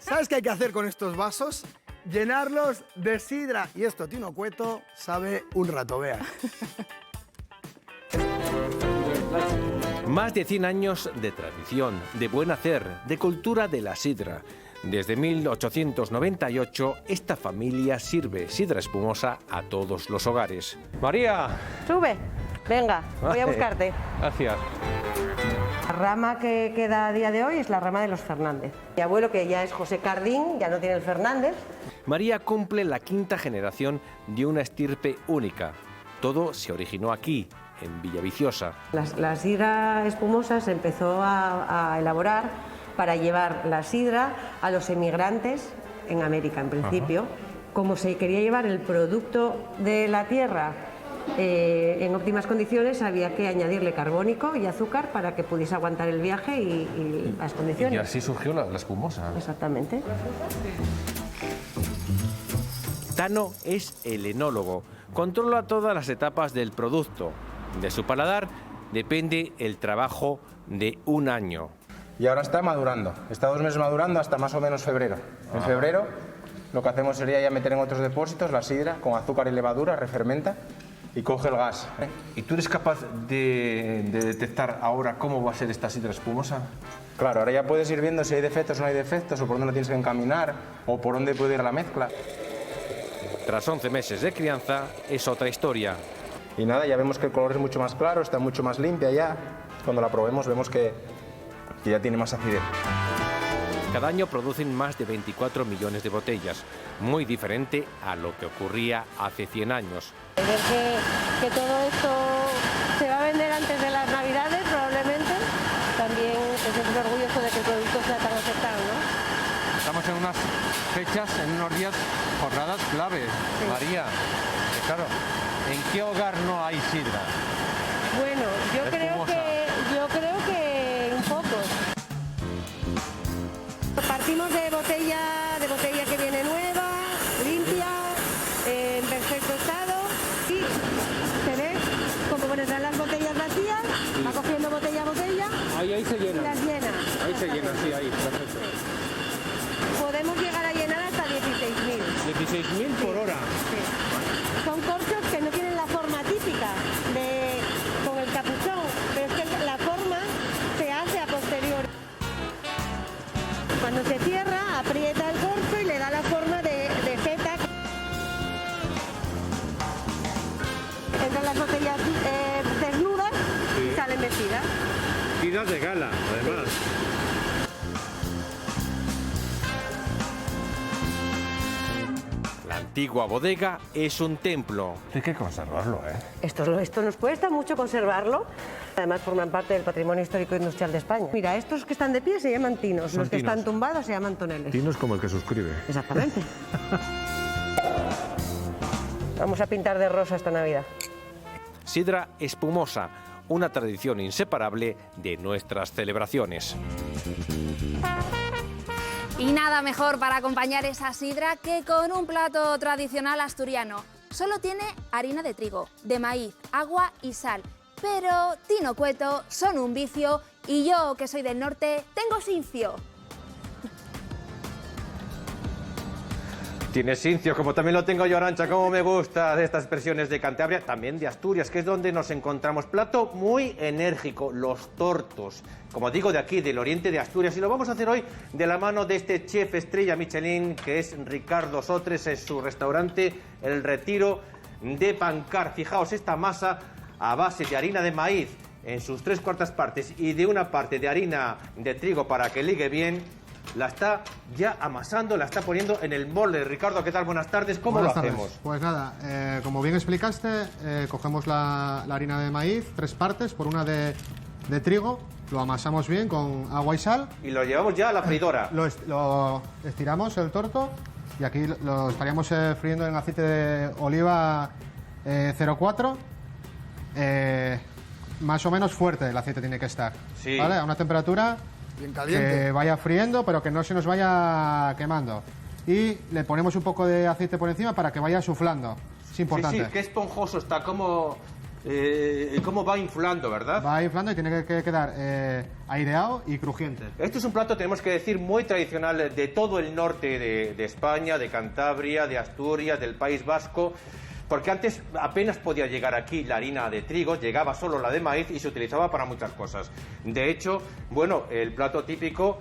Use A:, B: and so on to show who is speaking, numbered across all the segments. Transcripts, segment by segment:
A: ¿Sabes qué hay que hacer con estos vasos? Llenarlos de sidra. Y esto, Tino Cueto, sabe un rato, vea.
B: Más de 100 años de tradición, de buen hacer, de cultura de la sidra. Desde 1898, esta familia sirve sidra espumosa a todos los hogares. María.
C: Sube, venga, voy a buscarte.
B: Gracias.
C: La rama que queda a día de hoy es la rama de los Fernández. Mi abuelo, que ya es José Cardín, ya no tiene el Fernández.
B: María cumple la quinta generación de una estirpe única. Todo se originó aquí, en Villaviciosa.
C: La sidra espumosa se empezó a elaborar para llevar la sidra a los emigrantes en América, en principio. Como se quería llevar el producto de la tierra en óptimas condiciones, había que añadirle carbónico y azúcar para que pudiese aguantar el viaje y las condiciones.
B: Y así surgió la espumosa.
C: Exactamente.
B: Tano es el enólogo. Controla todas las etapas del producto. De su paladar depende el trabajo de un año.
D: Y ahora está madurando. Está 2 meses madurando hasta más o menos febrero. En febrero lo que hacemos sería ya meter en otros depósitos la sidra con azúcar y levadura, refermenta y coge el gas.
B: ¿Y tú eres capaz de detectar ahora cómo va a ser esta sidra espumosa?
D: Claro, ahora ya puedes ir viendo si hay defectos o no hay defectos, o por dónde lo tienes que encaminar, o por dónde puede ir la mezcla.
B: Tras 11 meses de crianza, es otra historia.
D: Y nada, ya vemos que el color es mucho más claro, está mucho más limpia ya. Cuando la probemos vemos que ya tiene más acidez.
B: Cada año producen más de 24 millones de botellas, muy diferente a lo que ocurría hace 100 años.
C: Ver que todo esto se va a vender antes de las Navidades, probablemente, también te sientes orgulloso de que el producto sea tan aceptado, ¿no?
E: Estamos en unas fechas, en unos días, jornadas claves.
C: Sí.
E: María, claro, ¿en qué hogar no hay sidra?
C: Bueno, yo creo que en pocos. Partimos de botella que viene nueva, limpia, en perfecto estado, y se ve como pones las botellas vacías, va cogiendo botella a botella.
E: Ahí se llena.
C: Y las llena.
E: Ahí se llena, sí, ahí, perfecto.
C: Podemos llegar a llenar hasta 16.000.
E: 16.000 por hora.
C: Sí. Son corchos que no tienen la forma típica con el capuchón, pero es que la forma se hace a posteriori. Cuando se cierra, aprieta el corcho y le da la forma de feta. Entran las botellas desnudas y salen vestidas.
E: Vestidas de gala, además.
B: La antigua bodega es un templo.
E: Hay que conservarlo, ¿eh?
C: Esto nos cuesta mucho conservarlo. Además forman parte del patrimonio histórico e industrial de España. Mira, estos que están de pie se llaman tinos, los que están tumbados se llaman toneles.
E: Tino es como el que suscribe.
C: Exactamente. Vamos a pintar de rosa esta Navidad.
B: Sidra espumosa, una tradición inseparable de nuestras celebraciones.
F: Y nada mejor para acompañar esa sidra que con un plato tradicional asturiano. Solo tiene harina de trigo, de maíz, agua y sal. Pero Tino Cueto son un vicio y yo, que soy del norte, tengo sincio.
B: Tienes sincio, como también lo tengo yo, Arantxa, como me gusta de estas expresiones de Cantabria, también de Asturias, que es donde nos encontramos. Plato muy enérgico, los tortos, como digo, de aquí, del oriente de Asturias, y lo vamos a hacer hoy de la mano de este chef estrella Michelin, que es Ricardo Sotres, es su restaurante El Retiro de Pancar. Fijaos, esta masa a base de harina de maíz en sus 3/4 partes y de una parte de harina de trigo para que ligue bien, la está ya amasando, la está poniendo en el molde. Ricardo, ¿qué tal? Buenas tardes. ¿Cómo lo hacemos?
G: Pues nada, como bien explicaste, cogemos la harina de maíz, 3 partes, por una de trigo, lo amasamos bien con agua y sal.
B: Y lo llevamos ya a la freidora.
G: Lo estiramos el torto y aquí lo estaríamos friendo en aceite de oliva 0,4. Más o menos fuerte el aceite tiene que estar,
B: sí,
G: ¿vale? A una temperatura
A: bien caliente,
G: que vaya friendo, pero que no se nos vaya quemando. Y le ponemos un poco de aceite por encima para que vaya suflando. Es importante.
B: Sí, sí, qué esponjoso está, como cómo va inflando, ¿verdad?
G: Va inflando y tiene que quedar aireado y crujiente.
B: Esto es un plato, tenemos que decir, muy tradicional de todo el norte de España, de Cantabria, de Asturias, del País Vasco, porque antes apenas podía llegar aquí la harina de trigo, llegaba solo la de maíz y se utilizaba para muchas cosas. De hecho, bueno, el plato típico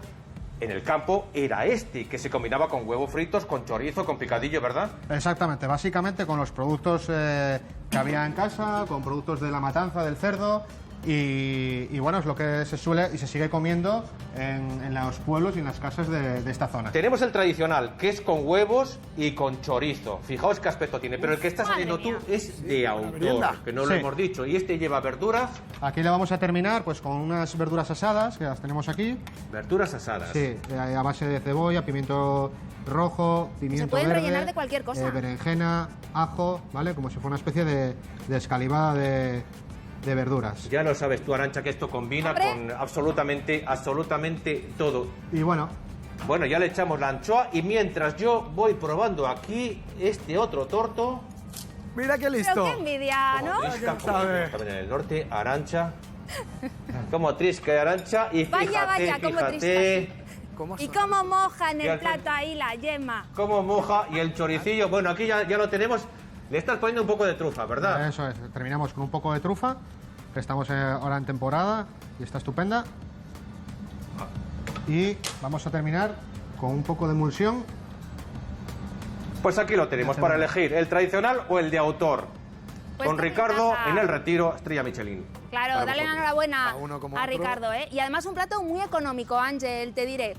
B: en el campo era este, que se combinaba con huevos fritos, con chorizo, con picadillo, ¿verdad?
G: Exactamente, básicamente con los productos que había en casa, con productos de la matanza del cerdo y bueno, es lo que se suele y se sigue comiendo en los pueblos y en las casas de esta zona.
B: Tenemos el tradicional, que es con huevos y con chorizo. Fijaos qué aspecto tiene, pero el que estás haciendo tú es de autor, que no lo
G: Sí.
B: hemos dicho. Y este lleva verduras,
G: Aquí le vamos a terminar pues con unas verduras asadas, que las tenemos aquí.
B: verduras asadas.
G: Sí, a base de cebolla, pimiento rojo, pimiento
F: pueden
G: verde,
F: rellenar de cualquier cosa.
G: Berenjena, ajo, ¿vale? Como si fuera una especie de escalivada de verduras.
B: Ya lo sabes tú, Arantxa, que esto combina
F: ¡Hombre!
B: con absolutamente todo.
G: Y bueno,
B: Bueno, ya le echamos la anchoa y mientras yo voy probando aquí este otro torto...
A: Mira qué
F: Pero
A: listo.
F: qué envidia, ¿no?
B: Trisca,
A: ¿Quién sabe?
B: también en el norte, Arantxa. Como Trisca y Arantxa. Y fíjate,
F: Vaya, vaya, cómo
B: fíjate
A: ¿Cómo
F: ¿Y
A: son?
F: cómo moja en
B: Y
F: el
B: al fin-
F: plato ahí la yema?
B: cómo moja y el choricillo. Bueno, aquí ya lo tenemos. Le estás poniendo un poco de trufa, ¿verdad?
G: eso es. Terminamos con un poco de trufa, que estamos ahora en temporada y está estupenda. Y vamos a terminar con un poco de emulsión.
B: Pues aquí lo tenemos para elegir, el tradicional o el de autor.
F: Pues
B: Con
F: toma en
B: Ricardo
F: casa.
B: en el retiro, estrella Michelin.
F: Claro,
B: Para
F: dale la
B: vosotros.
F: enhorabuena
A: A uno como
F: a
A: otro.
F: Ricardo, ¿eh? Y además un plato muy económico, Ángel, te diré.